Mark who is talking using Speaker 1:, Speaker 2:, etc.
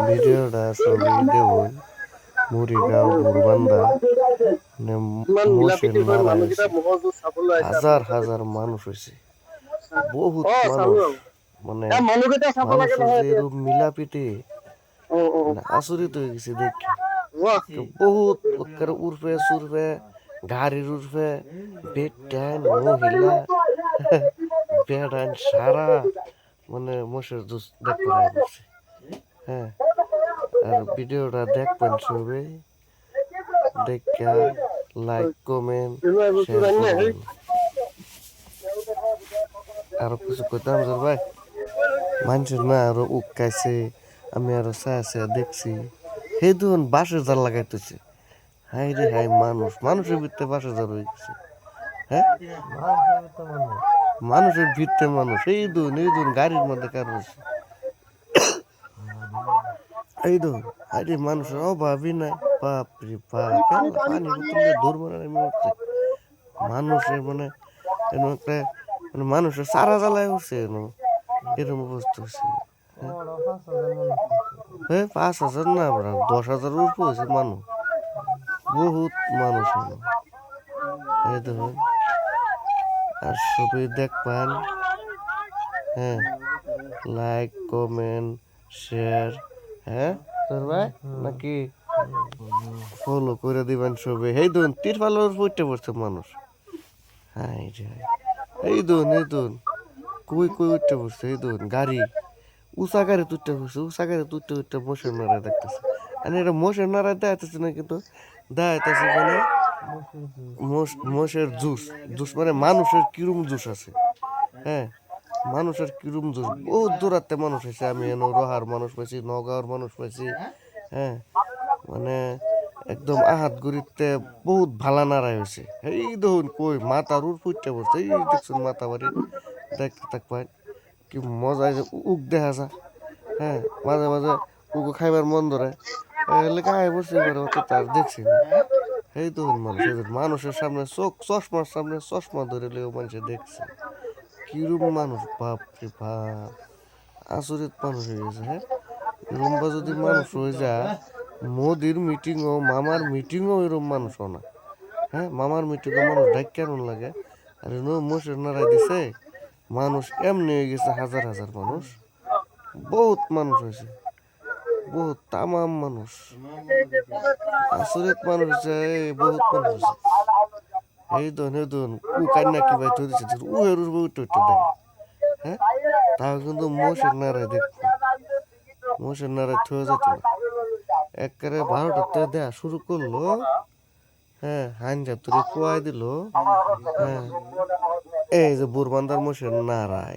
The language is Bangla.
Speaker 1: ভিডিওটা ছবি দেবই মুড়িগাঁও বুরবান্দা মোশের নারায় হয়েছে হাজার হাজার মানুষ হয়েছে বহুত মানুষ মানে মানুষের যে এরূপ মিলাপিটে মানে আচরিত হয়ে গেছে দেখি বহুত উর্ফে সুরফে গাড়ির উর্ফে বেটান মহিলা বেড়ান সারা মানে মোষের জুস দেখতে পারছে হ্যাঁ আর ভিডিওটা দেখবেন সবাই দেখা লাইক কমেন্ট শেয়ার করবেন আরো কিছু কইতাম জোর ভাই মানুষের না আরো উকাইছে আমি আরো চাইছে দেখছি সেই দুন বাঁশের জাল লাগাইতেছে হাই রে হাই মানুষের ভিতরে বাঁশের জাল হয়ে গেছে হ্যাঁ মানুষের ভিতরে মানুষ এই দুন গাড়ির মধ্যে কার রয়েছে এই দুন আরে মানুষের অভাবই নাই বাপ রে বাপ পানি বোতলে দৌড় মারা নেমে উঠছে মানুষের মানে এরকম একটা মানে মানুষের সারা জ্বালায় উঠছে এরকম অবস্থা হচ্ছে হ্যাঁ 5,000 না আমরা 10,000 উপর হয়েছে মানুষ বহুত মানুষ হলো এই ধরুন আর সবই দেখবেন হ্যাঁ লাইক কমেন্ট শেয়ার হ্যাঁ তোর ভাই নাকি ফলো করে দিবেন সবে এই ধরুন তিরপালের পড়তে পড়ছে মানুষ হ্যাঁ এই ধরুন কই উঠতে পড়ছে এই ধরুন গাড়ি উঁচা গাড়ি তুলতে পড়ছে উঁচা গাড়ি তুলতে উঠতে মোষের নাড়ায় দেখতেছে আর এটা মোষের নাড়ায় দেখাইতেছে না কিন্তু দেখাইতেছে মানে মোষের জুস জুস মানে মানুষের কিরম জুস আছে হ্যাঁ মানুষের কিরম জুস বহুত দূরাতে মানুষ হয়েছে আমি এনে রহার মানুষ পাইছি নগাঁওর মানুষ পাইছি হ্যাঁ মানে একদম আহাত গড়িতে বহুত ভালা নাড়াই হয়েছে এই দেখুন কই মাথার উর ফুটতে বসছে এই দেখছেন মাথা বাড়ি দেখতে থাকবেন কি মজা উক দেখা যা হ্যাঁ মাঝে মাঝে উক খাইবার মন ধরে লেখা আয় বসে এবার অত তার দেখছি না এই তো মানুষের সামনে চশমার সামনে চশমা ধরে লেও মানুষে দেখছে কিরম মানুষ বাপ রে বাপ আচরিত মানুষ হয়ে গেছে হ্যাঁ এরমবা যদি মানুষ হয়ে যায় মোদির মিটিংও মামার মিটিংও এরম মানুষ না হ্যাঁ মামার মিটিংও মানুষ ডাক কেমন লাগে আর মোষের নাড়াই দিছে মানুষ এমনি হয়ে গেছে হাজার হাজার মানুষ বহুত মানুষ হয়েছে বহুত তামাম মানুষ আসরিত মানুষ হয়েছে বহুত মানুষ হয়েছে এই দন উ কান্না কি ভাই তৈরি উ হেরুর বই উঠে দেয় হ্যাঁ তাও কিন্তু মোষের নাড়ায় দেখবো মোষের নাড়ায় থয়ে যেত না একেবারে 12টাতে দেয়া শুরু করলো হ্যাঁ হাঞ্জা তুলে কুয়াই দিল হ্যাঁ এই যে বুরবান্দার মোষের নাড়ায়